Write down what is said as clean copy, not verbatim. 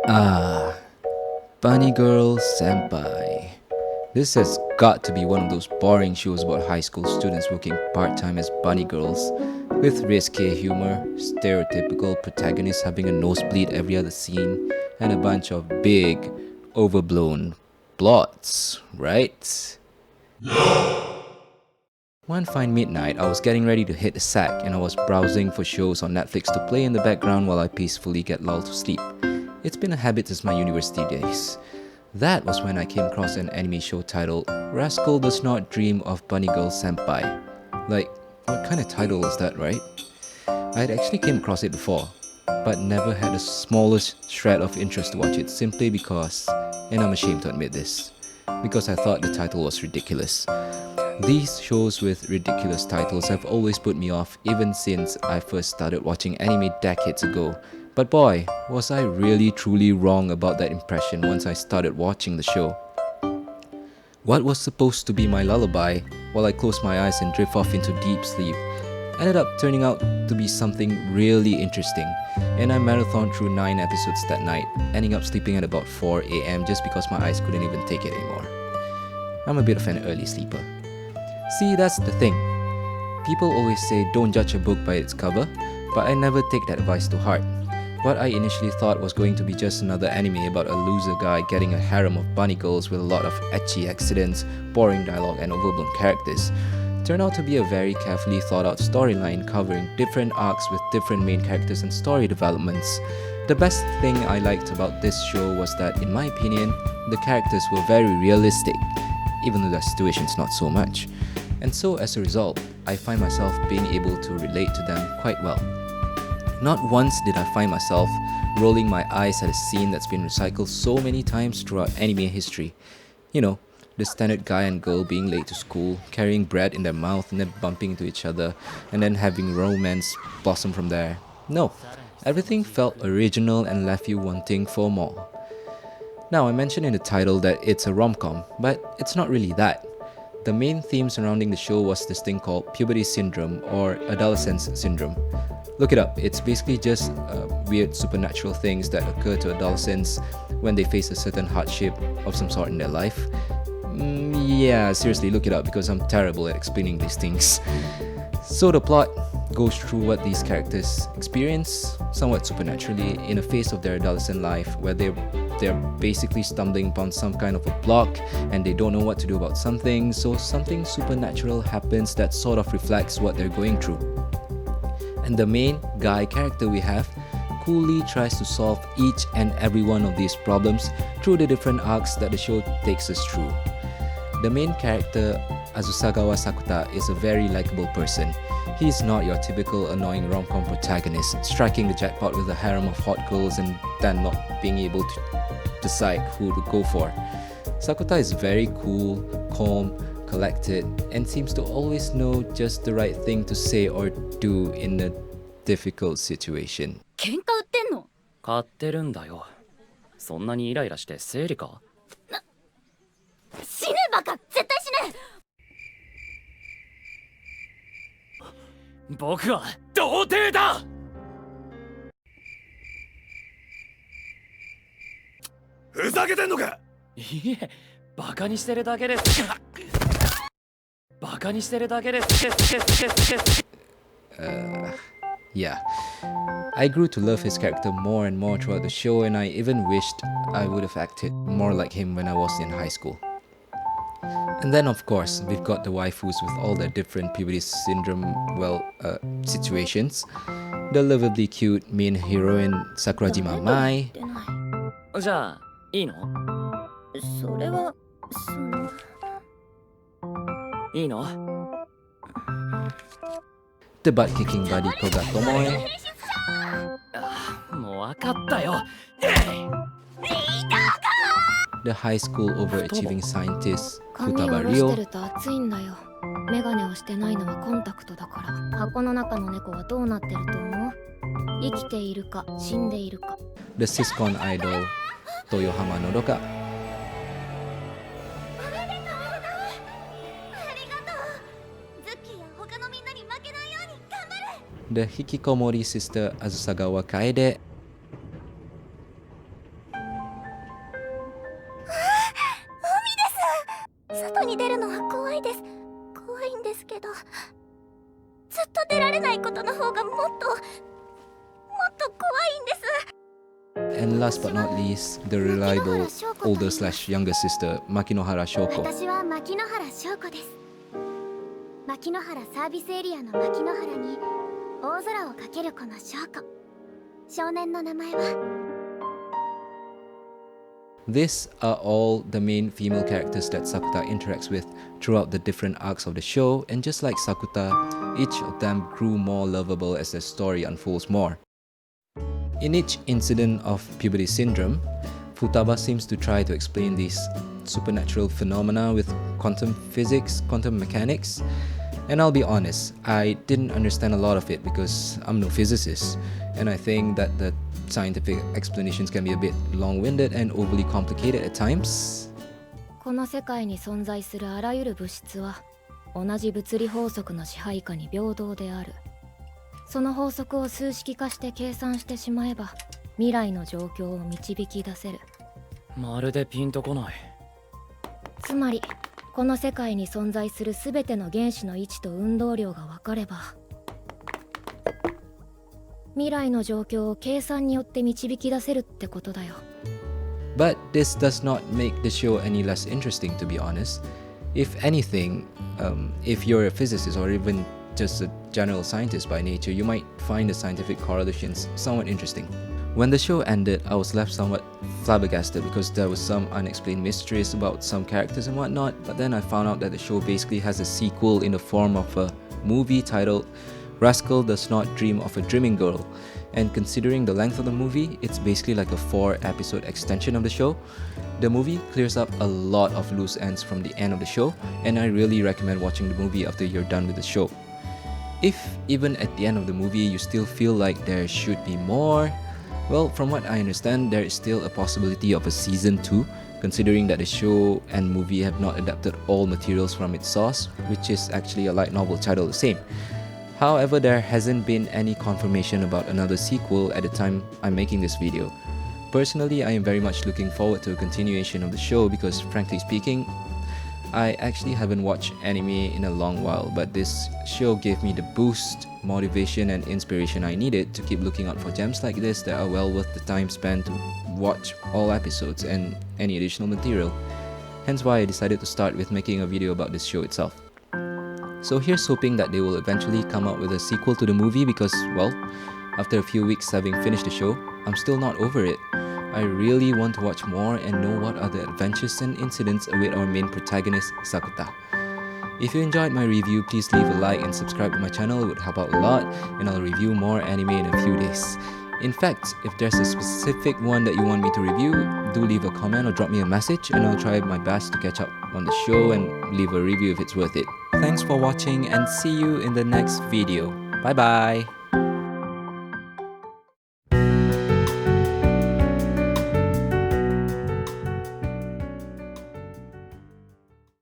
Ah, Bunny Girl Senpai. This has got to be one of those boring shows about high school students working part time as bunny girls, with risque humor, stereotypical protagonists having a nosebleed every other scene, and a bunch of big, overblown plots, right? One fine midnight, I was getting ready to hit the sack and I was browsing for shows on Netflix to play in the background while I peacefully get lulled to sleep. It's been a habit since my university days. That was when I came across an anime show titled Rascal Does Not Dream of Bunny Girl Senpai. Like, what kind of title is that, right? I had actually came across it before, but never had the smallest shred of interest to watch it simply because, and I'm ashamed to admit this, because I thought the title was ridiculous. These shows with ridiculous titles have always put me off even since I first started watching anime decades ago. But boy, was I really truly wrong about that impression once I started watching the show. What was supposed to be my lullaby while I closed my eyes and drift off into deep sleep ended up turning out to be something really interesting, and I marathoned through 9 episodes that night, ending up sleeping at about 4 am just because my eyes couldn't even take it anymore. I'm a bit of an early sleeper. See, that's the thing. People always say don't judge a book by its cover, but I never take that advice to heart. What I initially thought was going to be just another anime about a loser guy getting a harem of bunny girls with a lot of ecchi accidents, boring dialogue, and overblown characters turned out to be a very carefully thought out storyline covering different arcs with different main characters and story developments. The best thing I liked about this show was that, in my opinion, the characters were very realistic, even though their situations not so much. And so as a result, I find myself being able to relate to them quite well. Not once did I find myself rolling my eyes at a scene that's been recycled so many times throughout anime history. You know, the standard guy and girl being late to school, carrying bread in their mouth and then bumping into each other, and then having romance blossom from there. No, everything felt original and left you wanting for more. Now, I mentioned in the title that it's a rom-com, but it's not really that. The main theme surrounding the show was this thing called puberty syndrome or adolescence syndrome. Look it up, it's basically just weird supernatural things that occur to adolescents when they face a certain hardship of some sort in their life. Yeah, seriously, look it up because I'm terrible at explaining these things. So the plot goes through what these characters experience, somewhat supernaturally, in a phase of their adolescent life where they're basically stumbling upon some kind of a block and they don't know what to do about something, so something supernatural happens that sort of reflects what they're going through. And the main guy character we have coolly tries to solve each and every one of these problems through the different arcs that the show takes us through. The main character, Azusagawa Sakuta, is a very likable person. He is not your typical annoying rom-com protagonist, striking the jackpot with a harem of hot girls and then not being able to decide who to go for. Sakuta is very cool, calm, collected, and seems to always know just the right thing to say or do in a difficult situation. 喧嘩売ってんの？買ってるんだよ。そんなにイライラして生理か？死ねバカ！絶対死ね！僕は童貞だ！ふざけてんのか？いえ、バカにしてるだけです。バカにしてるだけです。Yeah. I grew to love his character more and more throughout the show, and I even wished I would have acted more like him when I was in high school. And then, of course, we've got the waifus with all their different puberty syndrome, situations. The lovably cute main heroine Sakurajima Mai. じゃあ、いいの？それは、いいの？ The butt-kicking buddy Koga Tomoe. もう分かったよ。The high school overachieving scientist 髪を Futaba 下ろして Ryo. ると暑いんだよ。メガネをしてないのはコンタクトだから。箱の中の猫はどうなってると思う？生きているか死んでいるか。 The Siscon idol Toyohama Nodoka. The Hikikomori sister Azusagawa Kaede. 外に出るのは怖いです。怖いんですけど、ずっと出られないことの方がもっと怖いんです。 And last but not least, the reliable older/younger sister Makinohara Shoko. 私は牧之原翔子です。牧之原サービスエリアの牧之原に大空をかける子の翔子。少年の名前は These are all the main female characters that Sakuta interacts with throughout the different arcs of the show, and just like Sakuta, each of them grew more lovable as their story unfolds more. In each incident of puberty syndrome, Futaba seems to try to explain these supernatural phenomena with quantum physics, quantum mechanics, and I'll be honest, I didn't understand a lot of it because I'm no physicist, and I think that the scientific explanations can be a bit long-winded and overly complicated at times. この世界に存在するあらゆる物質は同じ物理法則の支配下に平等である。その法則を数式化して計算してしまえば未来の状況を導き出せる。まるでピンとこない。つまりこの世界に存在するすべての原子の位置と運動量が分かれば未来の状況を計算によって導き出せるってことだよ。 But this does not make the show any less interesting, to be honest. If anything, if you're a physicist or even just a general scientist by nature, you might find the scientific correlations somewhat interesting. When the show ended, I was left somewhat flabbergasted because there was some unexplained mysteries about some characters and whatnot, but then I found out that the show basically has a sequel in the form of a movie titled Rascal Does Not Dream of a Dreaming Girl, and considering the length of the movie, it's basically like a 4-episode extension of the show. The movie clears up a lot of loose ends from the end of the show, and I really recommend watching the movie after you're done with the show. If even at the end of the movie you still feel like there should be more, well, from what I understand, there is still a possibility of a season 2, considering that the show and movie have not adapted all materials from its source, which is actually a light novel titled the same. However, there hasn't been any confirmation about another sequel at the time I'm making this video. Personally, I am very much looking forward to a continuation of the show because, frankly speaking, I actually haven't watched anime in a long while, but this show gave me the boost, motivation and inspiration I needed to keep looking out for gems like this that are well worth the time spent to watch all episodes and any additional material. Hence why I decided to start with making a video about this show itself. So here's hoping that they will eventually come out with a sequel to the movie because, well, after a few weeks having finished the show, I'm still not over it. I really want to watch more and know what other adventures and incidents await our main protagonist, Sakuta. If you enjoyed my review, please leave a like and subscribe to my channel, it would help out a lot, and I'll review more anime in a few days. In fact, if there's a specific one that you want me to review, do leave a comment or drop me a message and I'll try my best to catch up on the show and leave a review if it's worth it. Thanks for watching and see you in the next video. Bye bye!